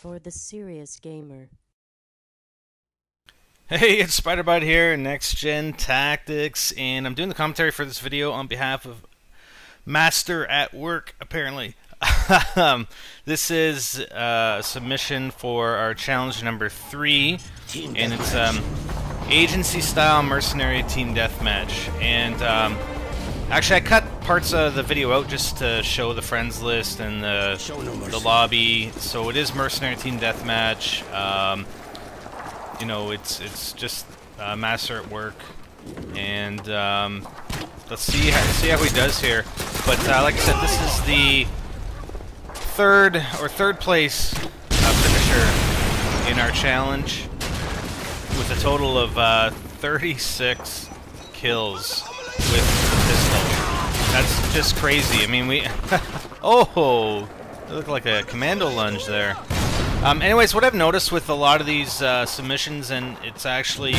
for the serious gamer. Hey, it's Spiderbot here, Next Gen Tactics, and I'm doing the commentary for this video on behalf of Master at Work, apparently. This is a submission for our challenge number 3, and it's agency-style mercenary team deathmatch. And actually, I cut parts of the video out just to show the friends list and the lobby. So it is mercenary team deathmatch. You know, it's just Master at Work, and let's see how he does here. But like I said, this is the third place finisher in our challenge, with a total of 36 kills with the pistol. That's just crazy. I mean, we oh, it looked like a commando lunge there. Anyways, what I've noticed with a lot of these submissions, and it's actually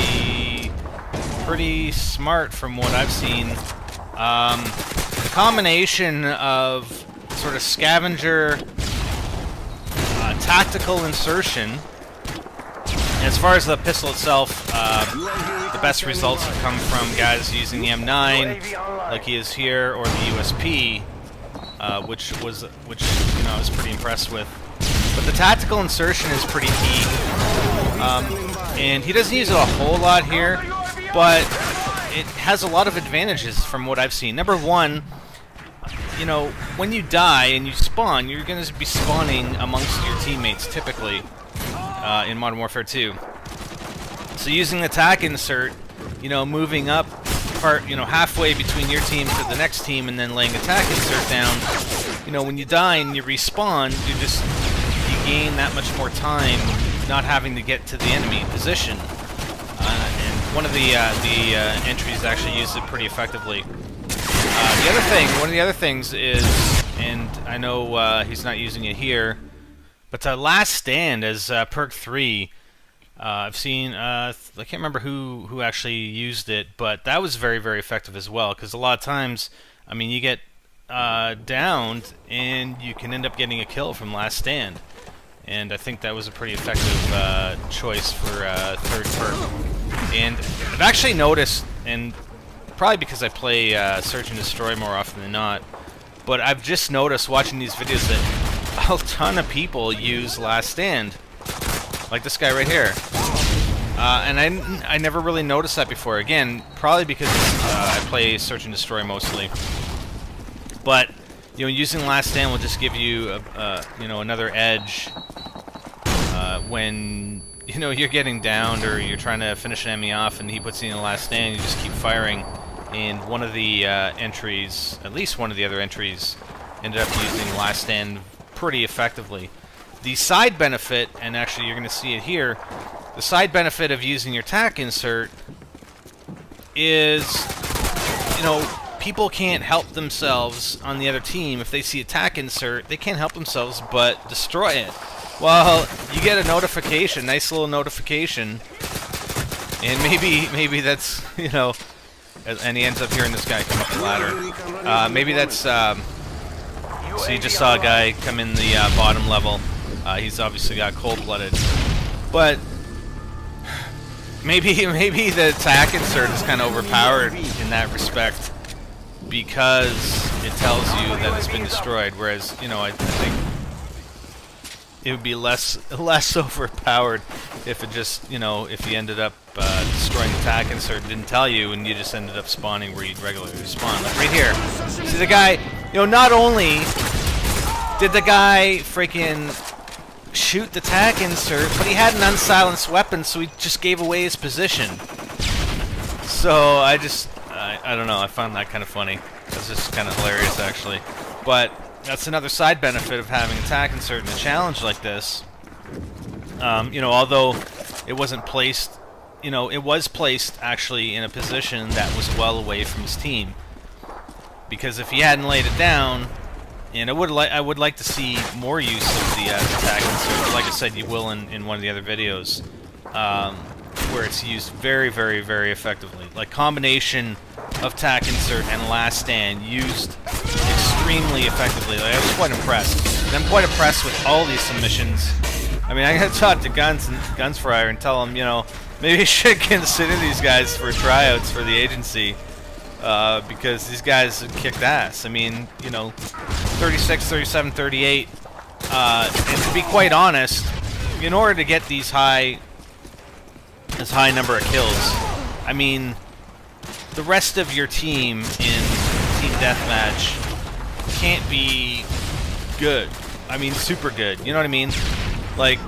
pretty smart from what I've seen, the combination of sort of scavenger, tactical insertion. As far as the pistol itself, the best results have come from guys using the M9, like he is here, or the USP, which you know, I was pretty impressed with. But the tactical insertion is pretty key, and he doesn't use it a whole lot here, but it has a lot of advantages from what I've seen. Number one, you know, when you die and you spawn, you're going to be spawning amongst your teammates, typically, in Modern Warfare 2. So using the tac insert, you know, moving up halfway between your team to the next team, and then laying a tac insert down, you know, when you die and you respawn, you gain that much more time not having to get to the enemy position. And one of the entries actually used it pretty effectively. One of the other things is, and I know he's not using it here, but Last Stand as perk 3, I've seen, I can't remember who actually used it, but that was very, very effective as well, because a lot of times, I mean, you get downed and you can end up getting a kill from Last Stand. And I think that was a pretty effective choice for third perk. And I've actually noticed, and probably because I play Search and Destroy more often than not, but I've just noticed watching these videos that a ton of people use Last Stand, like this guy right here. And I never really noticed that before. Again, probably because I play Search and Destroy mostly. But you know, using Last Stand will just give you you know, another edge when you know you're getting downed or you're trying to finish an enemy off, and he puts you in the Last Stand. You just keep firing, and one of the entries, at least one of the other entries, ended up using Last Stand pretty effectively. The side benefit, and actually you're going to see it here, the side benefit of using your tac insert is, you know, people can't help themselves on the other team. If they see a tac insert, they can't help themselves but destroy it. Well, you get a notification, nice little notification, and maybe that's, you know, and he ends up hearing this guy come up the ladder. Maybe that's, so you just saw a guy come in the bottom level. He's obviously got cold-blooded, but maybe the tac insert is kind of overpowered in that respect, because it tells you that it's been destroyed, whereas, you know, I think it would be less overpowered if it just, you know, if you ended up destroying the tac insert and didn't tell you, and you just ended up spawning where you'd regularly spawn. Like right here. See the guy, you know, not only did the guy freaking shoot the tac insert, but he had an unsilenced weapon, so he just gave away his position. So I don't know, I found that kind of funny. That's just kind of hilarious, actually. But that's another side benefit of having a tac insert in a challenge like this. You know, although it wasn't placed, you know, it was placed actually in a position that was well away from his team. Because if he hadn't laid it down, and I would like to see more use of the tac insert. Like I said, you will in one of the other videos, where it's used very, very, very effectively. Like combination of tac insert and Last Stand used extremely effectively. Like, I was quite impressed. And I'm quite impressed with all these submissions. I mean, I gotta talk to Guns Fryer and tell him, you know, maybe you should consider these guys for tryouts for the agency, because these guys kicked ass. I mean, you know, 36, 37, 38, and to be quite honest, in order to get this high number of kills, I mean, the rest of your team in Team Deathmatch can't be good. I mean, super good. You know what I mean? Like,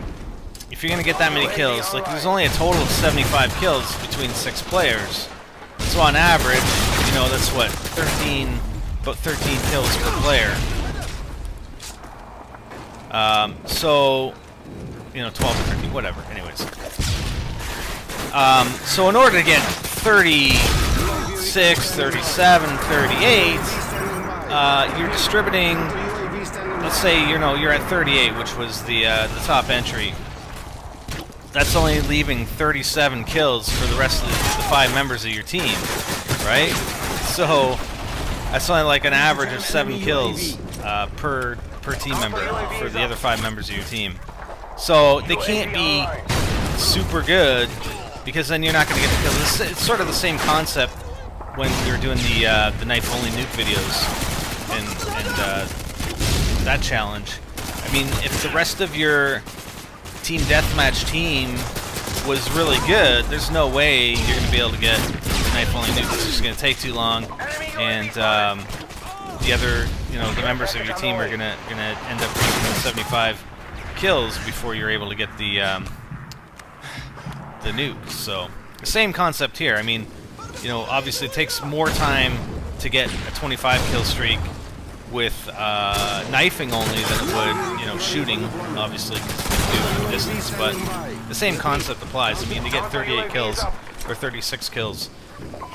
if you're gonna get that many kills, like, there's only a total of 75 kills between 6 players. So on average, you know, that's what, about 13 kills per player. So, you know, 12 or 13, whatever. Anyways. So in order to get 36, 37, 38, you're distributing. Let's say, you know, you're at 38, which was the top entry. That's only leaving 37 kills for the rest of the 5 members of your team, right? So that's only like an average of 7 kills per team member for the other 5 members of your team. So they can't be super good, because then you're not going to get the kills. It's sort of the same concept when we were doing the knife-only nuke videos and that challenge. I mean, if the rest of your Team Deathmatch team was really good, there's no way you're going to be able to get the knife-only nuke. It's just going to take too long, and the other, you know, the members of your team are going to end up reaching 75 kills before you're able to get the nuke. So the same concept here. I mean, you know, obviously it takes more time to get a 25 kill streak with knifing only than it would, you know, shooting, obviously, due to distance, but the same concept applies. I mean, to get 38 kills, or 36 kills,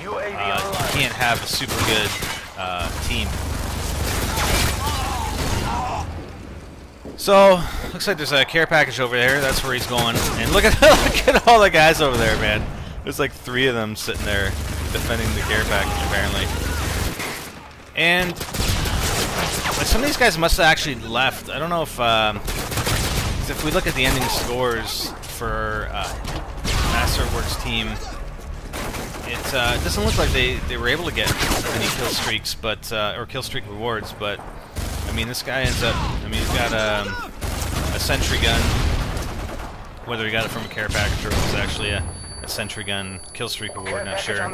you can't have a super good team. So, looks like there's a care package over there. That's where he's going. And look at look at all the guys over there, man. There's like 3 of them sitting there defending the care package, apparently. And some of these guys must have actually left. I don't know if we look at the ending scores for Masterworks team, it doesn't look like they were able to get any kill streaks, but or kill streak rewards. But I mean, this guy ends up. I mean, he's got a sentry gun. Whether he got it from a care package or it was actually a sentry gun kill streak reward, not sure.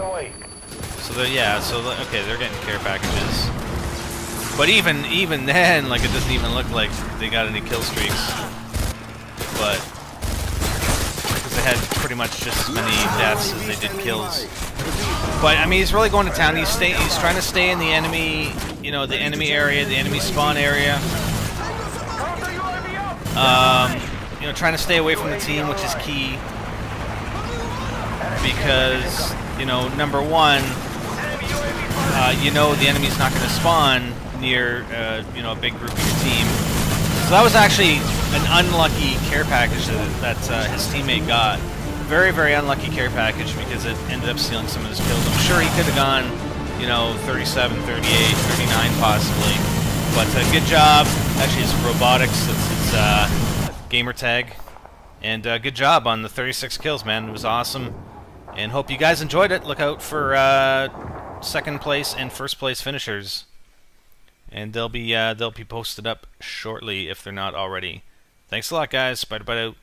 So yeah, so okay, they're getting care packages. But even then, like, it doesn't even look like they got any kill streaks. But because they had pretty much just as many deaths as they did kills. But I mean, he's really going to town. He's trying to stay in the enemy, you know, the enemy area, the enemy spawn area. You know, trying to stay away from the team, which is key. Because, you know, number one, you know the enemy's not going to spawn near, you know, a big group of your team. So that was actually an unlucky care package that his teammate got. Very, very unlucky care package because it ended up stealing some of his kills. I'm sure he could have gone, you know, 37, 38, 39 possibly. But good job. Actually, it's robotics. That's his gamer tag. And good job on the 36 kills, man. It was awesome. And hope you guys enjoyed it. Look out for second place and first place finishers. And they'll be posted up shortly if they're not already. Thanks a lot, guys. Bye out.